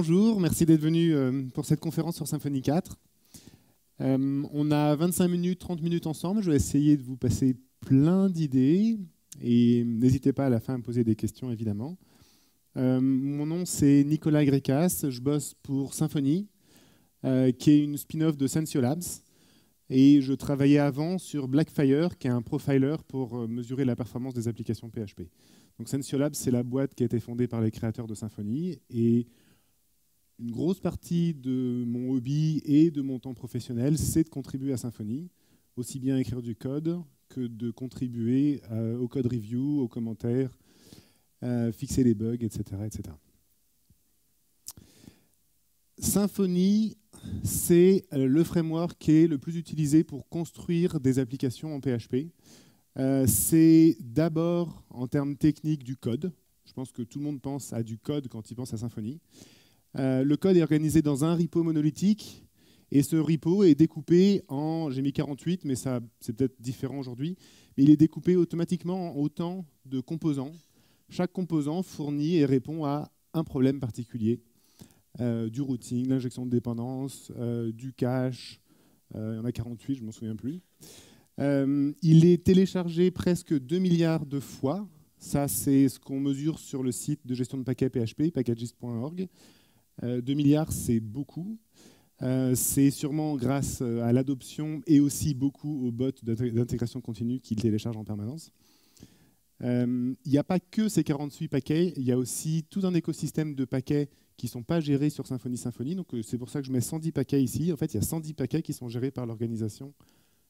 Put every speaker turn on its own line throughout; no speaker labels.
Bonjour, merci d'être venu pour cette conférence sur Symfony 4. On a 25 minutes, 30 minutes ensemble. Je vais essayer de vous passer plein d'idées et n'hésitez pas à la fin à me poser des questions, évidemment. Mon nom, c'est Nicolas Grécas. Je bosse pour Symfony, qui est une spin-off de Sensio Labs. Et je travaillais avant sur Blackfire, qui est un profiler pour mesurer la performance des applications PHP. Donc Sensio Labs, c'est la boîte qui a été fondée par les créateurs de Symfony. Et une grosse partie de mon hobby et de mon temps professionnel, c'est de contribuer à Symfony, aussi bien écrire du code que de contribuer au code review, aux commentaires, fixer les bugs, etc., etc. Symfony, c'est le framework qui est le plus utilisé pour construire des applications en PHP. C'est d'abord, en termes techniques, du code. Je pense que tout le monde pense à du code quand il pense à Symfony. Le code est organisé dans un repo monolithique et ce repo est découpé en, j'ai mis 48, mais ça c'est peut-être différent aujourd'hui, mais il est découpé automatiquement en autant de composants. Chaque composant fournit et répond à un problème particulier. Du routing, l'injection de dépendance, du cache, il y en a 48, je ne m'en souviens plus. Il est téléchargé presque 2 milliards de fois. Ça, c'est ce qu'on mesure sur le site de gestion de paquets PHP, packagist.org. 2 milliards, c'est beaucoup. C'est sûrement grâce à l'adoption et aussi beaucoup aux bots d'intégration continue qu'ils téléchargent en permanence. Il n'y a pas que ces 48 paquets, il y a aussi tout un écosystème de paquets qui ne sont pas gérés sur Symfony. Donc c'est pour ça que je mets 110 paquets ici. En fait, il y a 110 paquets qui sont gérés par l'organisation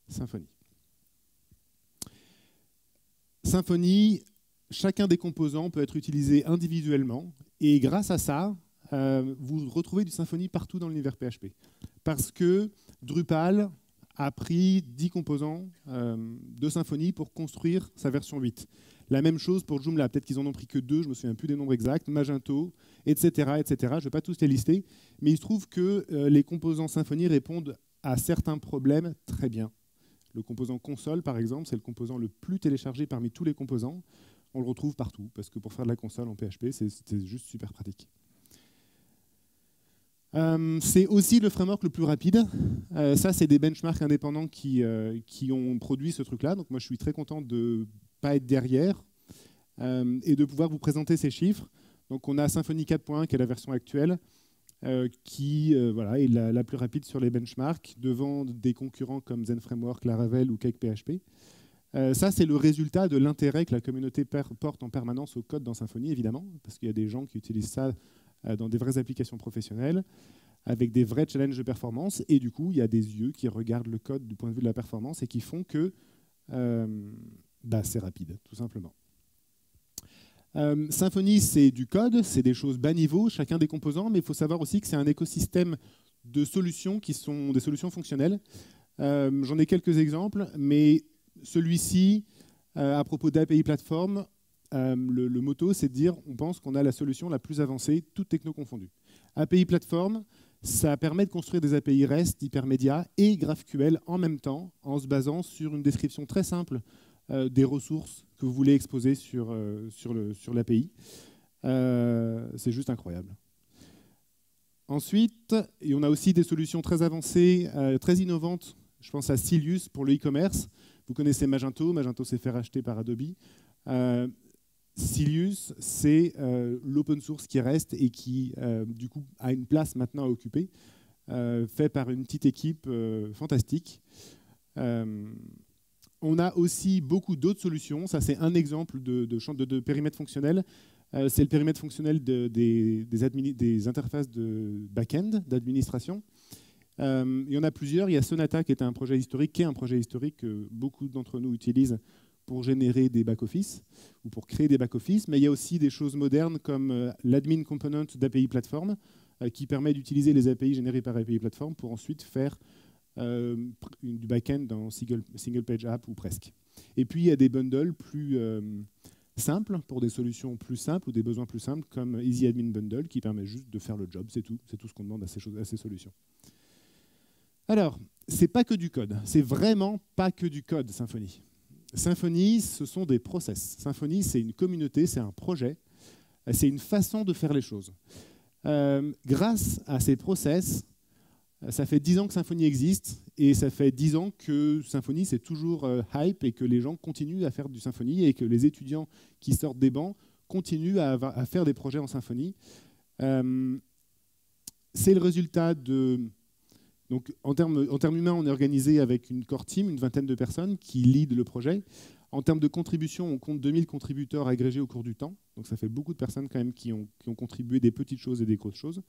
Symfony. Symfony, chacun des composants peut être utilisé individuellement. Et grâce à ça, vous retrouvez du Symfony partout dans l'univers PHP. Parce que Drupal a pris 10 composants de Symfony pour construire sa version 8. La même chose pour Joomla, peut-être qu'ils en ont pris que 2, je ne me souviens plus des nombres exacts, Magento, etc. etc. Je ne vais pas tous les lister, mais il se trouve que les composants Symfony répondent à certains problèmes très bien. Le composant console, par exemple, c'est le composant le plus téléchargé parmi tous les composants. On le retrouve partout, parce que pour faire de la console en PHP, c'est juste super pratique. C'est aussi le framework le plus rapide. Ça, c'est des benchmarks indépendants qui ont produit ce truc-là. Donc moi, je suis très content de ne pas être derrière et de pouvoir vous présenter ces chiffres. Donc on a Symfony 4.1, qui est la version actuelle, qui voilà, est la plus rapide sur les benchmarks, devant des concurrents comme ZenFramework, Laravel ou CakePHP. Ça, c'est le résultat de l'intérêt que la communauté porte en permanence au code dans Symfony, évidemment, parce qu'il y a des gens qui utilisent ça dans des vraies applications professionnelles, avec des vrais challenges de performance. Et du coup, il y a des yeux qui regardent le code du point de vue de la performance et qui font que c'est rapide, tout simplement. Symfony, c'est du code, c'est des choses bas niveau, chacun des composants, mais il faut savoir aussi que c'est un écosystème de solutions qui sont des solutions fonctionnelles. J'en ai quelques exemples, mais celui-ci, à propos d'API Platform, le motto, c'est de dire on pense qu'on a la solution la plus avancée, toute techno confondue. API Platform, ça permet de construire des API REST, hypermédia et GraphQL en même temps, en se basant sur une description très simple des ressources que vous voulez exposer sur l'API. C'est juste incroyable. Ensuite, et on a aussi des solutions très avancées, très innovantes. Je pense à Silius pour le e-commerce. Vous connaissez Magento. Magento s'est fait racheter par Adobe. Silius, c'est l'open source qui reste et qui, du coup, a une place maintenant à occuper, fait par une petite équipe fantastique. On a aussi beaucoup d'autres solutions. Ça, c'est un exemple de périmètre fonctionnel. C'est le périmètre fonctionnel des interfaces de back-end, d'administration. Il y en a plusieurs. Il y a Sonata, qui est un projet historique, que beaucoup d'entre nous utilisent pour générer des back-office ou pour créer des back-office. Mais il y a aussi des choses modernes comme l'admin component d'API Platform, qui permet d'utiliser les API générées par API Platform pour ensuite faire du back-end dans single page app ou presque. Et puis il y a des bundles plus simples pour des solutions plus simples ou des besoins plus simples comme Easy Admin Bundle qui permet juste de faire le job, c'est tout ce qu'on demande à ces solutions. Alors, c'est pas que du code, c'est vraiment pas que du code Symfony. Symfony, ce sont des process. Symfony, c'est une communauté, c'est un projet, c'est une façon de faire les choses. Grâce à ces process, ça fait 10 ans que Symfony existe et ça fait 10 ans que Symfony c'est toujours hype et que les gens continuent à faire du Symfony et que les étudiants qui sortent des bancs continuent à faire des projets en Symfony. C'est le résultat de... Donc, en termes humains, on est organisé avec une core team, une vingtaine de personnes qui lead le projet. En termes de contribution, on compte 2000 contributeurs agrégés au cours du temps. Donc ça fait beaucoup de personnes quand même qui ont contribué des petites choses et des grosses choses.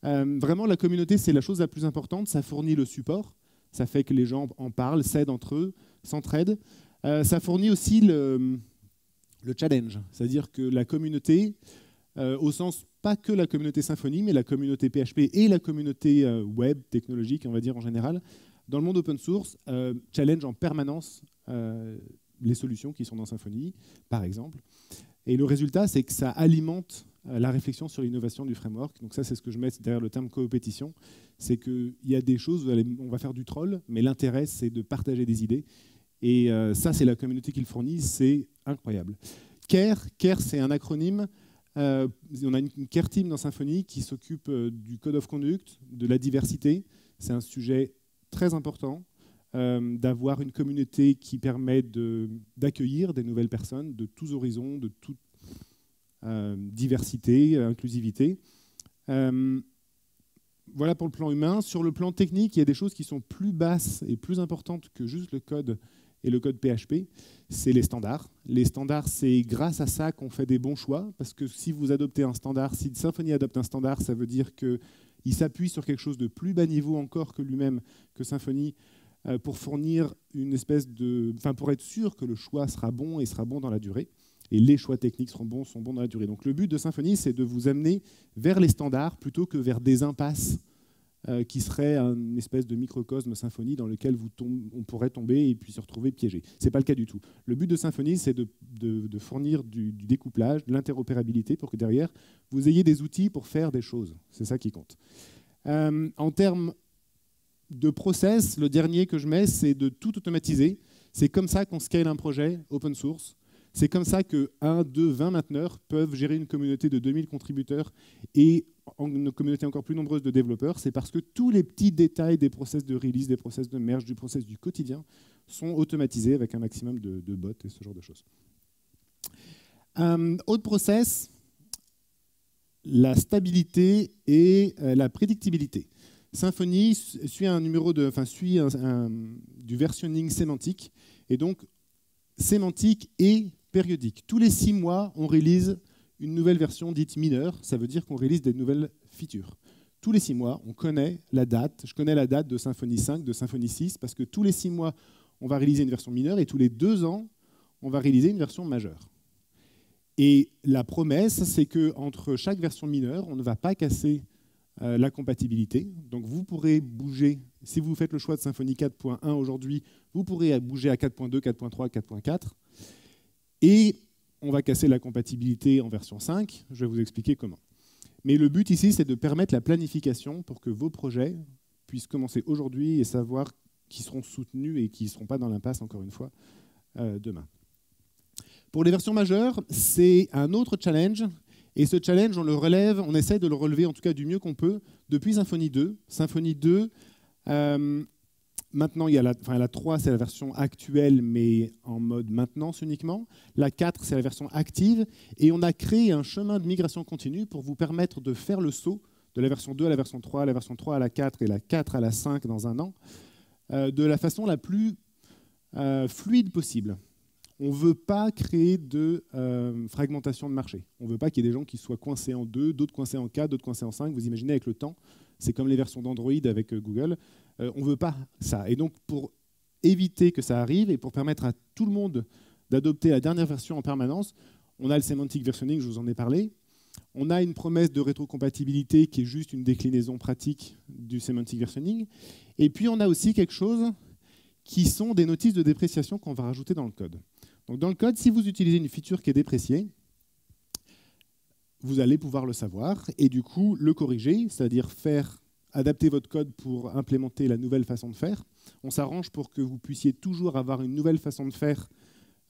Vraiment, la communauté, c'est la chose la plus importante. Ça fournit le support. Ça fait que les gens en parlent, s'aident entre eux, s'entraident. Ça fournit aussi le challenge. C'est-à-dire que la communauté, au sens pas que la communauté Symfony, mais la communauté PHP et la communauté web, technologique, on va dire en général, dans le monde open source, challenge en permanence les solutions qui sont dans Symfony, par exemple. Et le résultat, c'est que ça alimente la réflexion sur l'innovation du framework. Donc ça, c'est ce que je mets derrière le terme coopétition. C'est qu'il y a des choses où on va faire du troll, mais l'intérêt, c'est de partager des idées. Et ça, c'est la communauté qui le fournit. C'est incroyable. CARE, c'est un acronyme. On a une care team dans Symfony qui s'occupe du code of conduct, de la diversité. C'est un sujet très important d'avoir une communauté qui permet d'accueillir des nouvelles personnes de tous horizons, de toute diversité, inclusivité. Voilà pour le plan humain. Sur le plan technique, il y a des choses qui sont plus basses et plus importantes que juste le code et le code PHP, c'est les standards. Les standards, c'est grâce à ça qu'on fait des bons choix, parce que si vous adoptez un standard, si Symfony adopte un standard, ça veut dire qu'il s'appuie sur quelque chose de plus bas niveau encore que lui-même, que Symfony, pour fournir une espèce de... Enfin, pour être sûr que le choix sera bon et sera bon dans la durée. Et les choix techniques sont bons dans la durée. Donc le but de Symfony, c'est de vous amener vers les standards plutôt que vers des impasses qui serait une espèce de microcosme Symfony dans lequel on pourrait tomber et puis se retrouver piégé. Ce n'est pas le cas du tout. Le but de Symfony, c'est de fournir du découplage, de l'interopérabilité pour que derrière, vous ayez des outils pour faire des choses. C'est ça qui compte. En termes de process, le dernier que je mets, c'est de tout automatiser. C'est comme ça qu'on scale un projet open source. C'est comme ça que 1, 2, 20 mainteneurs peuvent gérer une communauté de 2000 contributeurs et une communauté encore plus nombreuse de développeurs. C'est parce que tous les petits détails des process de release, des process de merge, du process du quotidien sont automatisés avec un maximum de bots et ce genre de choses. Autre process, la stabilité et la prédictibilité. Symfony suit du versionning sémantique et donc sémantique et périodique. Tous les 6 mois, on release une nouvelle version dite mineure. Ça veut dire qu'on release des nouvelles features. Tous les 6 mois, on connaît la date. Je connais la date de Symfony 5, de Symfony 6, parce que tous les 6 mois, on va réaliser une version mineure et tous les 2 ans, on va réaliser une version majeure. Et la promesse, c'est qu'entre chaque version mineure, on ne va pas casser la compatibilité. Donc vous pourrez bouger, si vous faites le choix de Symfony 4.1 aujourd'hui, vous pourrez bouger à 4.2, 4.3, 4.4. Et on va casser la compatibilité en version 5. Je vais vous expliquer comment. Mais le but ici, c'est de permettre la planification pour que vos projets puissent commencer aujourd'hui et savoir qu'ils seront soutenus et qu'ils ne seront pas dans l'impasse, encore une fois, demain. Pour les versions majeures, c'est un autre challenge. Et ce challenge, on essaie de le relever, en tout cas du mieux qu'on peut, depuis Symfony 2. Symfony 2, maintenant, il y a la 3, c'est la version actuelle, mais en mode maintenance uniquement. La 4, c'est la version active. Et on a créé un chemin de migration continue pour vous permettre de faire le saut de la version 2 à la version 3, à la version 3 à la 4 et la 4 à la 5 dans un an, de la façon la plus fluide possible. On ne veut pas créer de fragmentation de marché. On ne veut pas qu'il y ait des gens qui soient coincés en 2, d'autres coincés en 4, d'autres coincés en 5. Vous imaginez avec le temps, c'est comme les versions d'Android avec Google. On ne veut pas ça. Et donc, pour éviter que ça arrive et pour permettre à tout le monde d'adopter la dernière version en permanence, on a le semantic versioning, je vous en ai parlé. On a une promesse de rétrocompatibilité qui est juste une déclinaison pratique du semantic versioning. Et puis, on a aussi quelque chose qui sont des notices de dépréciation qu'on va rajouter dans le code. Donc, dans le code, si vous utilisez une feature qui est dépréciée, vous allez pouvoir le savoir et du coup le corriger, c'est-à-dire adapter votre code pour implémenter la nouvelle façon de faire. On s'arrange pour que vous puissiez toujours avoir une nouvelle façon de faire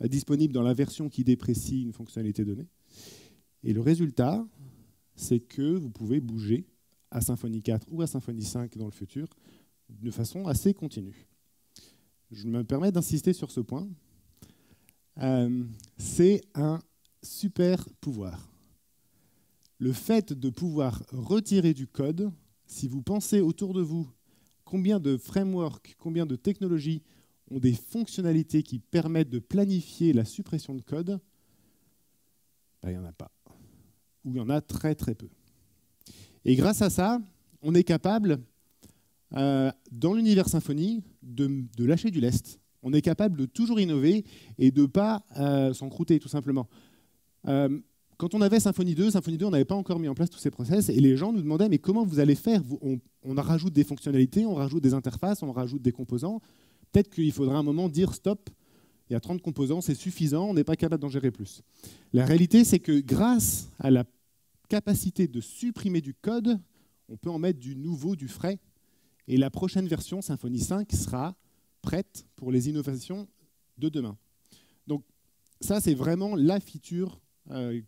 disponible dans la version qui déprécie une fonctionnalité donnée. Et le résultat, c'est que vous pouvez bouger à Symfony 4 ou à Symfony 5 dans le futur de façon assez continue. Je me permets d'insister sur ce point. C'est un super pouvoir. Le fait de pouvoir retirer du code, si vous pensez autour de vous combien de frameworks, combien de technologies ont des fonctionnalités qui permettent de planifier la suppression de code, ben, il n'y en a pas. Ou il y en a très très peu. Et grâce à ça, on est capable, dans l'univers Symfony, de lâcher du lest. On est capable de toujours innover et de ne pas s'encrouter, tout simplement. Quand on avait Symfony 2, on n'avait pas encore mis en place tous ces process et les gens nous demandaient mais comment vous allez faire? On rajoute des fonctionnalités, on rajoute des interfaces, on rajoute des composants. Peut-être qu'il faudra un moment dire stop, il y a 30 composants, c'est suffisant, on n'est pas capable d'en gérer plus. La réalité, c'est que grâce à la capacité de supprimer du code, on peut en mettre du nouveau, du frais. Et la prochaine version, Symfony 5, sera prête pour les innovations de demain. Donc ça, c'est vraiment la feature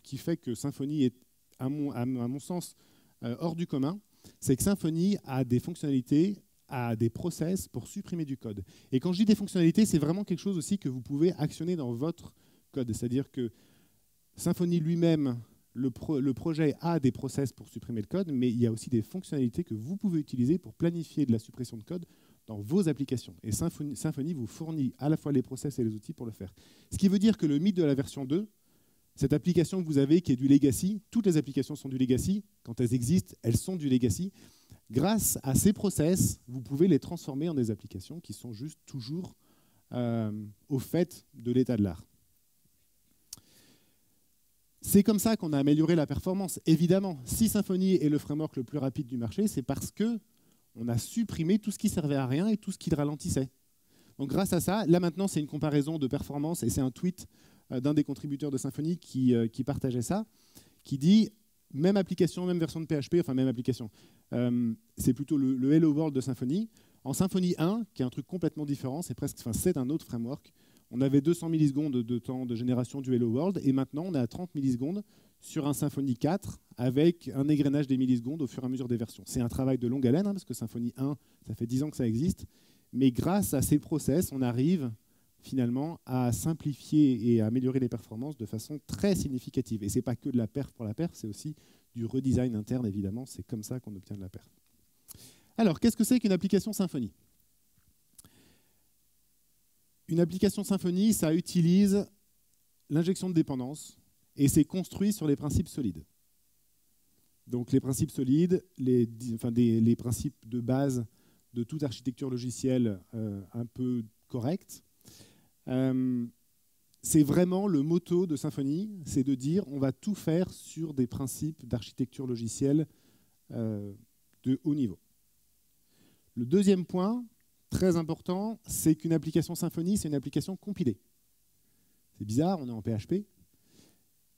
qui fait que Symfony est, à mon sens, hors du commun. C'est que Symfony a des fonctionnalités, a des process pour supprimer du code. Et quand je dis des fonctionnalités, c'est vraiment quelque chose aussi que vous pouvez actionner dans votre code. C'est-à-dire que Symfony lui-même, le projet a des process pour supprimer le code, mais il y a aussi des fonctionnalités que vous pouvez utiliser pour planifier de la suppression de code dans vos applications. Et Symfony vous fournit à la fois les process et les outils pour le faire. Ce qui veut dire que le mythe de la version 2, cette application que vous avez qui est du legacy, toutes les applications sont du legacy. Quand elles existent, elles sont du legacy. Grâce à ces process, vous pouvez les transformer en des applications qui sont juste toujours au fait de l'état de l'art. C'est comme ça qu'on a amélioré la performance. Évidemment, si Symfony est le framework le plus rapide du marché, c'est parce qu'on a supprimé tout ce qui servait à rien et tout ce qui le ralentissait. Donc grâce à ça, là maintenant, c'est une comparaison de performance et c'est un tweet d'un des contributeurs de Symfony qui partageait ça, qui dit même application, même version de PHP, enfin même application. C'est plutôt le Hello World de Symfony. En Symfony 1, qui est un truc complètement différent, c'est un autre framework. On avait 200 millisecondes de temps de génération du Hello World et maintenant on est à 30 millisecondes sur un Symfony 4 avec un égrenage des millisecondes au fur et à mesure des versions. C'est un travail de longue haleine parce que Symfony 1, ça fait 10 ans que ça existe. Mais grâce à ces process, on arrive finalement à simplifier et à améliorer les performances de façon très significative. Et ce n'est pas que de la perf pour la perf, c'est aussi du redesign interne, évidemment. C'est comme ça qu'on obtient de la perf. Alors, qu'est-ce que c'est qu'une application Symfony? Une application Symfony, ça utilise l'injection de dépendance et c'est construit sur les principes solides. Donc les principes solides, les principes de base de toute architecture logicielle un peu correcte. C'est vraiment le motto de Symfony, c'est de dire on va tout faire sur des principes d'architecture logicielle de haut niveau. Le deuxième point, très important, c'est qu'une application Symfony, c'est une application compilée. C'est bizarre, on est en PHP,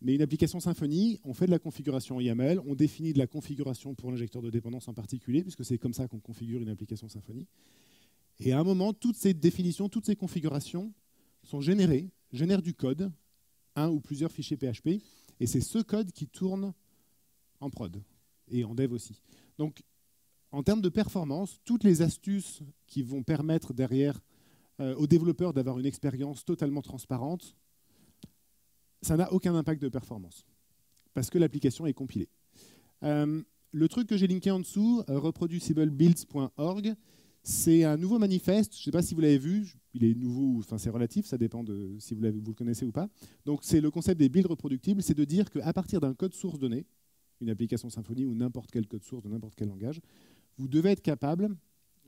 mais une application Symfony, on fait de la configuration YAML, on définit de la configuration pour l'injecteur de dépendance en particulier, puisque c'est comme ça qu'on configure une application Symfony. Et à un moment, toutes ces définitions, toutes ces configurations sont génèrent du code, un ou plusieurs fichiers PHP, et c'est ce code qui tourne en prod, et en dev aussi. Donc, en termes de performance, toutes les astuces qui vont permettre derrière aux développeurs d'avoir une expérience totalement transparente, ça n'a aucun impact de performance, parce que l'application est compilée. Le truc que j'ai linké en dessous, reproduciblebuilds.org, c'est un nouveau manifeste, je ne sais pas si vous l'avez vu, il est nouveau, enfin c'est relatif, ça dépend de si vous le connaissez ou pas. Donc c'est le concept des builds reproductibles, c'est de dire qu'à partir d'un code source donné, une application Symfony ou n'importe quel code source de n'importe quel langage, vous devez être capable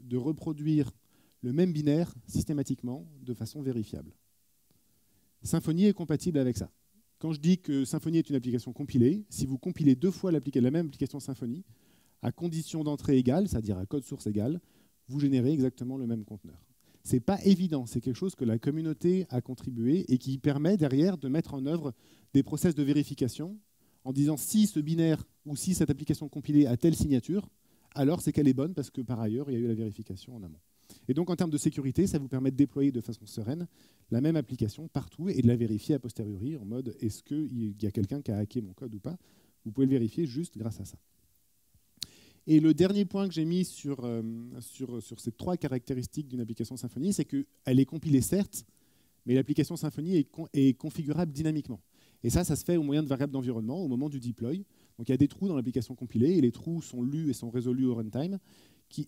de reproduire le même binaire systématiquement de façon vérifiable. Symfony est compatible avec ça. Quand je dis que Symfony est une application compilée, si vous compilez deux fois la même application Symfony, à condition d'entrée égale, c'est-à-dire à code source égal, vous générez exactement le même conteneur. Ce n'est pas évident, c'est quelque chose que la communauté a contribué et qui permet derrière de mettre en œuvre des process de vérification en disant si ce binaire ou si cette application compilée a telle signature, alors c'est qu'elle est bonne parce que par ailleurs, il y a eu la vérification en amont. Et donc en termes de sécurité, ça vous permet de déployer de façon sereine la même application partout et de la vérifier a posteriori en mode est-ce qu'il y a quelqu'un qui a hacké mon code ou pas? Vous pouvez le vérifier juste grâce à ça. Et le dernier point que j'ai mis sur ces 3 caractéristiques d'une application Symfony, c'est qu'elle est compilée certes, mais l'application Symfony est configurable dynamiquement. Et ça se fait au moyen de variables d'environnement au moment du deploy. Donc il y a des trous dans l'application compilée, et les trous sont lus et sont résolus au runtime.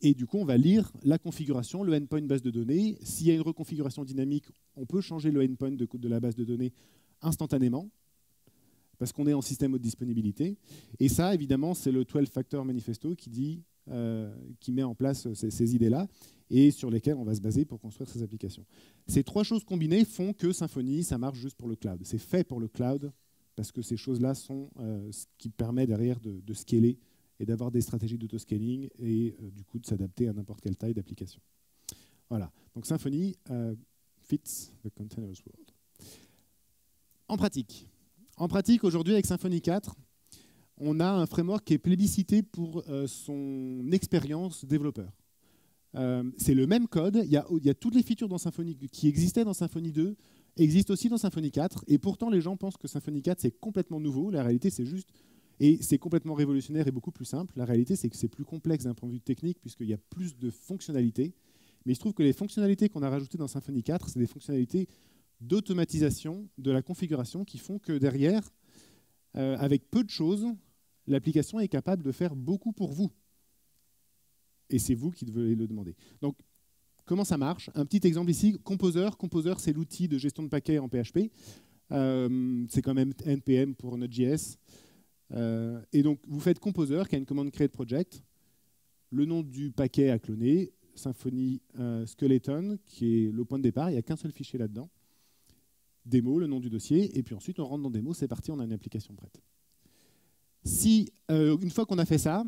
Et du coup, on va lire la configuration, le endpoint base de données. S'il y a une reconfiguration dynamique, on peut changer le endpoint de la base de données instantanément, parce qu'on est en système haute disponibilité. Et ça, évidemment, c'est le 12-factor manifesto qui met en place ces idées-là et sur lesquelles on va se baser pour construire ces applications. Ces 3 choses combinées font que Symfony, ça marche juste pour le cloud. C'est fait pour le cloud parce que ces choses-là sont ce qui permet derrière de scaler et d'avoir des stratégies d'autoscaling et du coup de s'adapter à n'importe quelle taille d'application. Voilà. Donc Symfony fits the containers world. En pratique, aujourd'hui, avec Symfony 4, on a un framework qui est plébiscité pour son expérience développeur. C'est le même code, il y a toutes les features dans Symfony qui existaient dans Symfony 2, existent aussi dans Symfony 4, et pourtant les gens pensent que Symfony 4 c'est complètement nouveau. La réalité c'est juste, et c'est complètement révolutionnaire et beaucoup plus simple. La réalité c'est que c'est plus complexe d'un point de vue technique puisqu'il y a plus de fonctionnalités, mais il se trouve que les fonctionnalités qu'on a rajoutées dans Symfony 4, c'est des fonctionnalités d'automatisation de la configuration qui font que derrière, avec peu de choses, l'application est capable de faire beaucoup pour vous. Et c'est vous qui devez le demander. Donc, comment ça marche? Un petit exemple ici, Composer. Composer, c'est l'outil de gestion de paquets en PHP. C'est quand même NPM pour Node.js. Et donc, vous faites Composer, qui a une commande create project. Le nom du paquet à cloner, Symfony Skeleton, qui est le point de départ. Il n'y a qu'un seul fichier là-dedans. Démo, le nom du dossier. Et puis ensuite, on rentre dans démo. C'est parti, on a une application prête. Une fois qu'on a fait ça,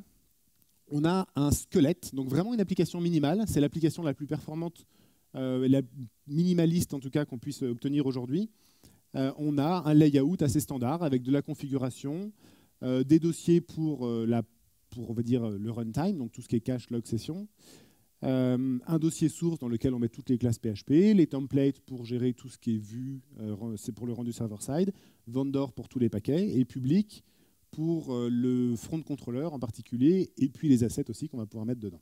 on a un squelette, donc vraiment une application minimale. C'est l'application la plus performante, la minimaliste en tout cas qu'on puisse obtenir aujourd'hui. On a un layout assez standard avec de la configuration, des dossiers pour on va dire, le runtime, donc tout ce qui est cache, log, session. Un dossier source dans lequel on met toutes les classes PHP, les templates pour gérer tout ce qui est vu, c'est pour le rendu server-side, vendor pour tous les paquets, et public pour le front controller en particulier, et puis les assets aussi qu'on va pouvoir mettre dedans.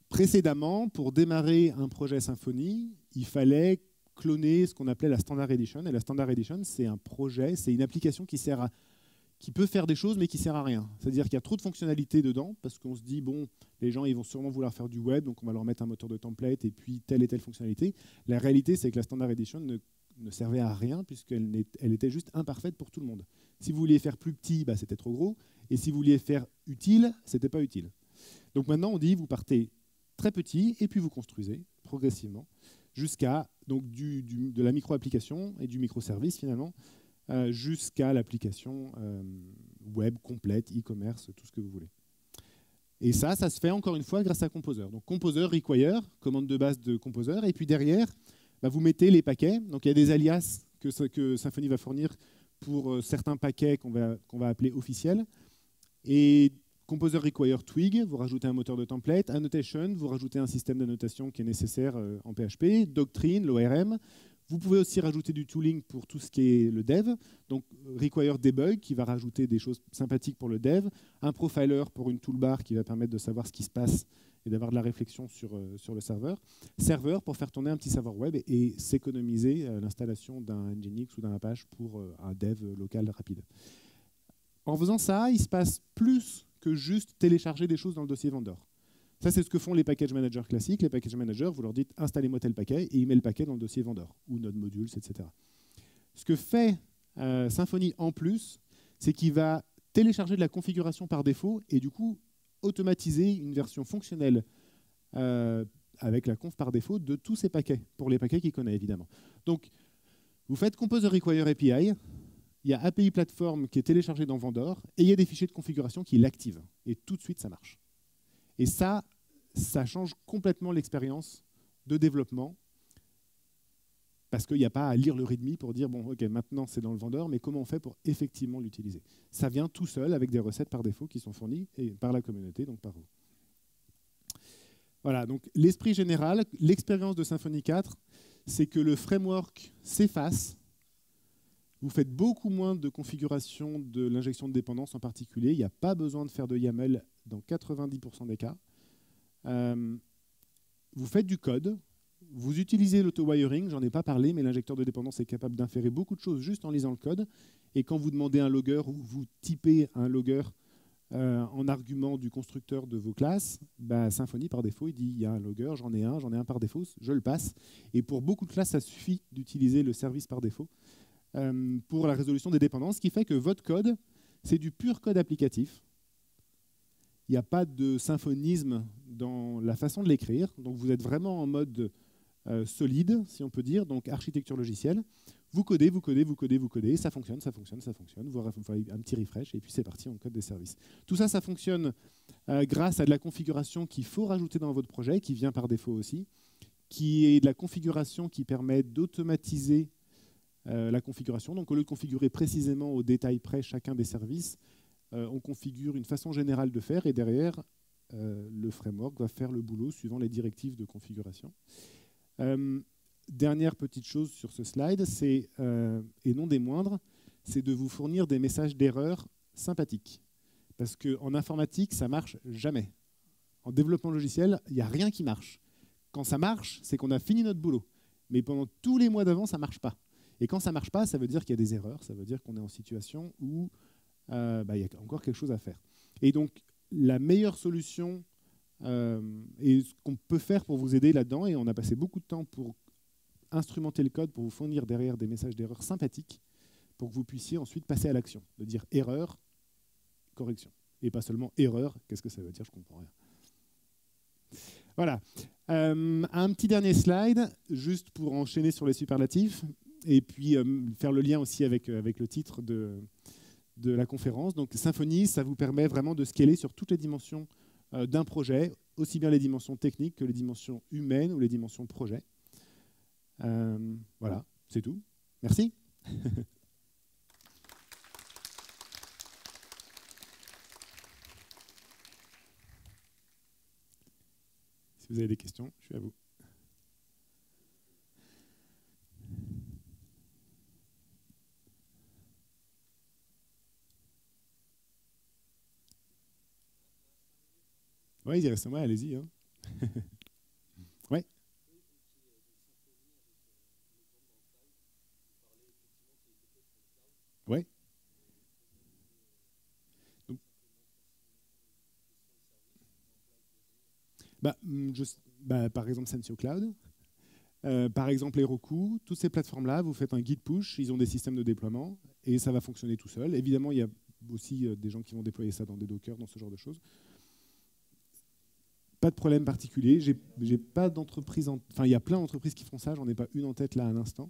Précédemment, pour démarrer un projet Symfony, il fallait cloner ce qu'on appelait la Standard Edition. Et la Standard Edition, c'est un projet, c'est une application qui peut faire des choses, mais qui ne sert à rien. C'est-à-dire qu'il y a trop de fonctionnalités dedans, parce qu'on se dit, bon, les gens ils vont sûrement vouloir faire du web, donc on va leur mettre un moteur de template, et puis telle et telle fonctionnalité. La réalité, c'est que la Standard Edition ne servait à rien puisqu'elle était juste imparfaite pour tout le monde. Si vous vouliez faire plus petit, bah, c'était trop gros. Et si vous vouliez faire utile, ce n'était pas utile. Donc maintenant, on dit, vous partez très petit et puis vous construisez progressivement jusqu'à de la micro-application et du microservice finalement, jusqu'à l'application web complète, e-commerce, tout ce que vous voulez. Et ça se fait encore une fois grâce à Composer. Donc Composer require, commande de base de Composer, et puis derrière, bah, vous mettez les paquets. Donc il y a des alias que Symfony va fournir pour certains paquets qu'on va appeler officiels. Et Composer require Twig, vous rajoutez un moteur de template. Annotation, vous rajoutez un système d'annotation qui est nécessaire en PHP. Doctrine, l'ORM. Vous pouvez aussi rajouter du tooling pour tout ce qui est le dev. Donc require debug qui va rajouter des choses sympathiques pour le dev. Un profiler pour une toolbar qui va permettre de savoir ce qui se passe et d'avoir de la réflexion sur le serveur. Serveur pour faire tourner un petit serveur web et s'économiser l'installation d'un Nginx ou d'un Apache pour un dev local rapide. En faisant ça, il se passe plus que juste télécharger des choses dans le dossier vendor. Ça, c'est ce que font les package managers classiques. Les package managers, vous leur dites installez-moi tel paquet et il met le paquet dans le dossier vendor ou node modules, etc. Ce que fait Symfony en plus, c'est qu'il va télécharger de la configuration par défaut et du coup automatiser une version fonctionnelle avec la conf par défaut de tous ces paquets, pour les paquets qu'il connaît évidemment. Donc, vous faites Composer Require API, il y a API Platform qui est téléchargé dans Vendor, et il y a des fichiers de configuration qui l'activent. Et tout de suite, ça marche. Et ça change complètement l'expérience de développement, parce qu'il n'y a pas à lire le README pour dire, bon, ok, maintenant c'est dans le Vendor, mais comment on fait pour effectivement l'utiliser? Ça vient tout seul avec des recettes par défaut qui sont fournies et par la communauté, donc par vous. Voilà, donc l'esprit général, l'expérience de Symfony 4, c'est que le framework s'efface, Vous faites beaucoup moins de configuration de l'injection de dépendance en particulier. Il n'y a pas besoin de faire de YAML dans 90% des cas. Vous faites du code. Vous utilisez l'auto-wiring, j'en ai pas parlé, mais l'injecteur de dépendance est capable d'inférer beaucoup de choses juste en lisant le code. Et quand vous demandez un logger ou vous typez un logger en argument du constructeur de vos classes, bah, Symfony, par défaut, il dit il y a un logger, j'en ai un par défaut, je le passe. Et pour beaucoup de classes, ça suffit d'utiliser le service par défaut pour la résolution des dépendances, ce qui fait que votre code, c'est du pur code applicatif. Il n'y a pas de symphonisme dans la façon de l'écrire. Donc vous êtes vraiment en mode solide, si on peut dire, donc architecture logicielle. Vous codez, ça fonctionne. Vous faites un petit refresh et puis c'est parti, on code des services. Tout ça, ça fonctionne grâce à de la configuration qu'il faut rajouter dans votre projet, qui vient par défaut aussi, qui est de la configuration qui permet d'automatiser la configuration. Donc au lieu de configurer précisément au détail près chacun des services, on configure une façon générale de faire et derrière, le framework va faire le boulot suivant les directives de configuration. Dernière petite chose sur ce slide, c'est, et non des moindres, c'est de vous fournir des messages d'erreur sympathiques. Parce qu'en informatique, ça ne marche jamais. En développement logiciel, il n'y a rien qui marche. Quand ça marche, c'est qu'on a fini notre boulot. Mais pendant tous les mois d'avant, ça ne marche pas. Et quand ça ne marche pas, ça veut dire qu'il y a des erreurs, ça veut dire qu'on est en situation où il y a encore quelque chose à faire. Et donc, la meilleure solution et ce qu'on peut faire pour vous aider là-dedans, et on a passé beaucoup de temps pour instrumenter le code, pour vous fournir derrière des messages d'erreur sympathiques, pour que vous puissiez ensuite passer à l'action, de dire erreur, correction. Et pas seulement erreur, qu'est-ce que ça veut dire, je ne comprends rien. Voilà. Un petit dernier slide, juste pour enchaîner sur les superlatifs, et puis faire le lien aussi avec le titre de la conférence. Donc Symfony, ça vous permet vraiment de scaler sur toutes les dimensions d'un projet, aussi bien les dimensions techniques que les dimensions humaines ou les dimensions projet. Voilà, c'est tout. Merci. Si vous avez des questions, je suis à vous. Oui, il reste moi, allez-y. Hein. Ouais. Ouais. Donc, par exemple, Sensio Cloud. Par exemple, Heroku, toutes ces plateformes-là, vous faites un git push, ils ont des systèmes de déploiement et ça va fonctionner tout seul. Évidemment, il y a aussi des gens qui vont déployer ça dans des Docker, dans ce genre de choses. Pas de problème particulier. J'ai pas d'entreprise. Enfin, il y a plein d'entreprises qui font ça. J'en ai pas une en tête là à l'instant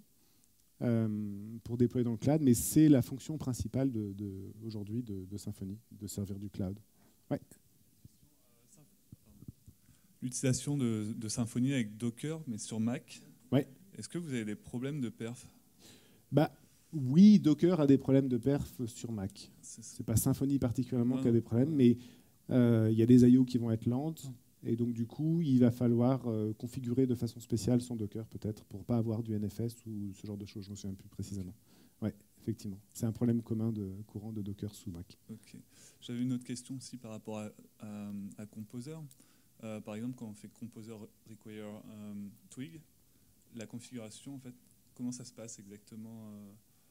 pour déployer dans le cloud, mais c'est la fonction principale aujourd'hui de Symfony, de servir du cloud. Ouais.
L'utilisation de Symfony avec Docker, mais sur Mac.
Ouais.
Est-ce que vous avez des problèmes de perf?
Oui, Docker a des problèmes de perf sur Mac. C'est pas Symfony particulièrement qui a des problèmes, mais il y a des I/O qui vont être lentes. Et donc, du coup, il va falloir configurer de façon spéciale son Docker, peut-être, pour ne pas avoir du NFS ou ce genre de choses. Je ne me souviens plus précisément. Oui, effectivement. C'est un problème commun courant de Docker sous Mac.
Ok. J'avais une autre question aussi par rapport à Composer. Par exemple, quand on fait Composer Require Twig, la configuration, en fait, comment ça se passe exactement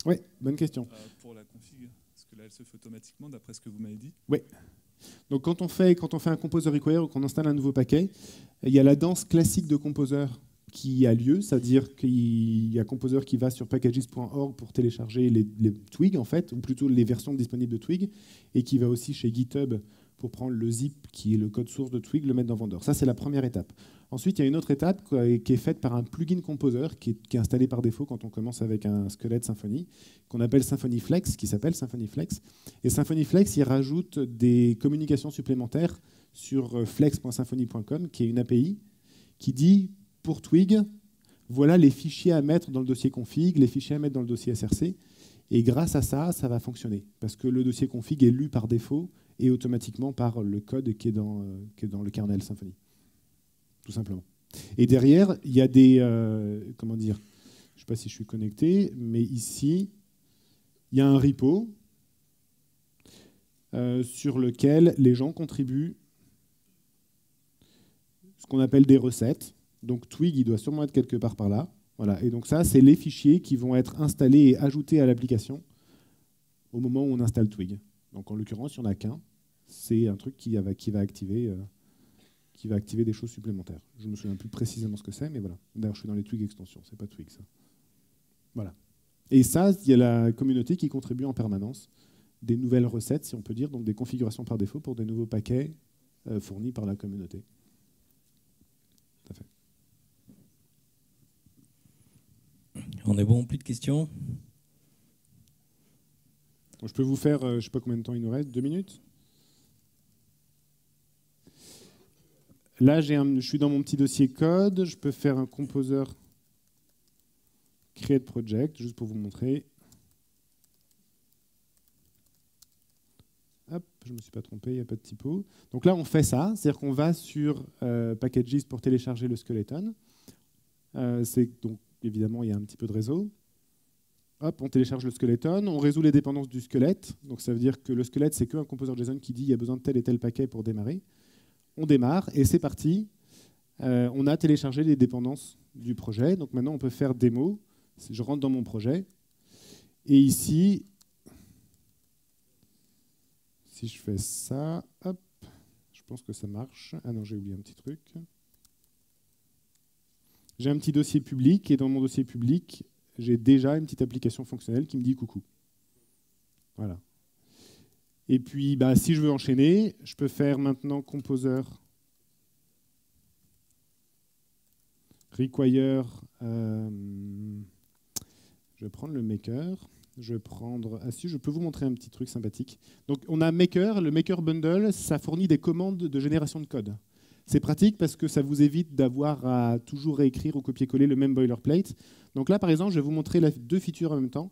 Oui, bonne question.
Pour la config, parce que là, elle se fait automatiquement, d'après ce que vous m'avez dit.
Oui. Donc quand on fait un Composer Require ou qu'on installe un nouveau paquet, il y a la danse classique de Composer qui a lieu, c'est-à-dire qu'il y a Composer qui va sur packages.org pour télécharger les Twig, en fait, ou plutôt les versions disponibles de Twig, et qui va aussi chez GitHub pour prendre le zip qui est le code source de Twig, le mettre dans Vendor. Ça, c'est la première étape. Ensuite, il y a une autre étape qui est faite par un plugin Composer qui est installé par défaut quand on commence avec un squelette Symfony, qu'on appelle Symfony Flex, qui s'appelle Symfony Flex. Et Symfony Flex, il rajoute des communications supplémentaires sur flex.symfony.com, qui est une API qui dit, pour Twig, voilà les fichiers à mettre dans le dossier config, les fichiers à mettre dans le dossier SRC. Et grâce à ça, ça va fonctionner. Parce que le dossier config est lu par défaut et automatiquement par le code qui est dans le kernel Symfony. Tout simplement. Et derrière, il y a des... comment dire? Je ne sais pas si je suis connecté, mais ici, il y a un repo sur lequel les gens contribuent ce qu'on appelle des recettes. Donc Twig, il doit sûrement être quelque part par là. Voilà. Et donc ça, c'est les fichiers qui vont être installés et ajoutés à l'application au moment où on installe Twig. Donc en l'occurrence, il n'y en a qu'un. C'est un truc qui va activer des choses supplémentaires. Je ne me souviens plus précisément ce que c'est, mais voilà. D'ailleurs, je suis dans les Twig extensions, c'est pas Twig, ça. Voilà. Et ça, il y a la communauté qui contribue en permanence des nouvelles recettes, si on peut dire, donc des configurations par défaut pour des nouveaux paquets fournis par la communauté. Tout à fait.
On est bon, plus de questions?
Je peux vous faire, je ne sais pas combien de temps il nous reste, 2 minutes? Là, je suis dans mon petit dossier code. Je peux faire un composer create project, juste pour vous montrer. Hop, je ne me suis pas trompé, il n'y a pas de typo. Donc là, on fait ça, c'est-à-dire qu'on va sur packages pour télécharger le skeleton. Donc, évidemment, il y a un petit peu de réseau. Hop, on télécharge le skeleton, on résout les dépendances du squelette. Donc ça veut dire que le squelette, c'est qu'un composer JSON qui dit il y a besoin de tel et tel paquet pour démarrer. On démarre et c'est parti. On a téléchargé les dépendances du projet. Donc maintenant, on peut faire démo. Je rentre dans mon projet. Et ici, si je fais ça, hop, je pense que ça marche. Ah non, j'ai oublié un petit truc. J'ai un petit dossier public et dans mon dossier public, j'ai déjà une petite application fonctionnelle qui me dit coucou. Voilà. Et puis, si je veux enchaîner, je peux faire maintenant composer require. Je vais prendre le maker. Je vais prendre. Ah si, je peux vous montrer un petit truc sympathique. Donc, on a maker. Le maker bundle, ça fournit des commandes de génération de code. C'est pratique parce que ça vous évite d'avoir à toujours réécrire ou copier-coller le même boilerplate. Donc là, par exemple, je vais vous montrer 2 features en même temps.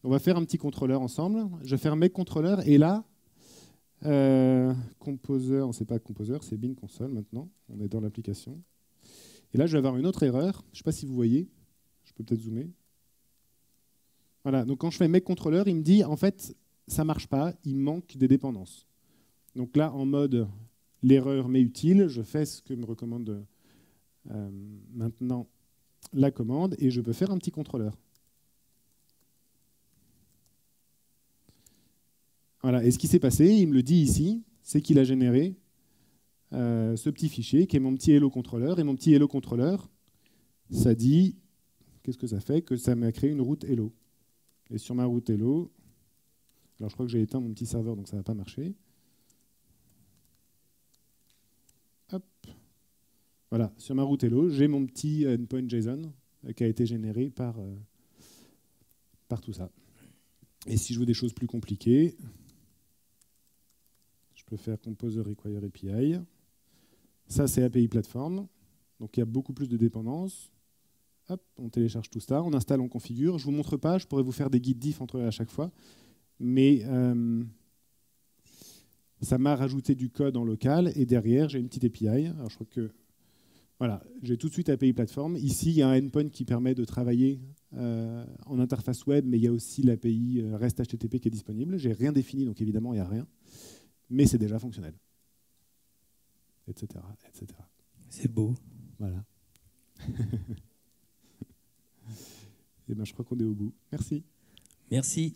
On va faire un petit contrôleur ensemble. Je vais faire make controller et là, composer, c'est pas composer, c'est bin console maintenant. On est dans l'application. Et là, je vais avoir une autre erreur. Je ne sais pas si vous voyez. Je peux peut-être zoomer. Voilà. Donc quand je fais make controller, il me dit en fait, ça marche pas. Il manque des dépendances. Donc là, en mode l'erreur m'est utile, je fais ce que me recommande maintenant la commande et je peux faire un petit contrôleur. Voilà. Et ce qui s'est passé, il me le dit ici, c'est qu'il a généré ce petit fichier qui est mon petit hello controller. Et mon petit hello controller, ça dit, qu'est-ce que ça fait? Que ça m'a créé une route hello. Et sur ma route hello, alors je crois que j'ai éteint mon petit serveur, donc ça ne va pas marcher. Hop. Voilà, sur ma route hello, j'ai mon petit endpoint JSON qui a été généré par tout ça. Et si je veux des choses plus compliquées, je peux faire composer require API. Ça, c'est API Platform. Donc, il y a beaucoup plus de dépendances. Hop, on télécharge tout ça, on installe, on configure. Je ne vous montre pas, je pourrais vous faire des guides diff entre eux à chaque fois. Mais ça m'a rajouté du code en local. Et derrière, j'ai une petite API. Alors, je crois que voilà, j'ai tout de suite API Platform. Ici, il y a un endpoint qui permet de travailler en interface web, mais il y a aussi l'API REST HTTP qui est disponible. Je n'ai rien défini, donc évidemment, il n'y a rien. Mais c'est déjà fonctionnel. Etc. etc.
C'est beau.
Voilà. Et je crois qu'on est au bout. Merci.
Merci.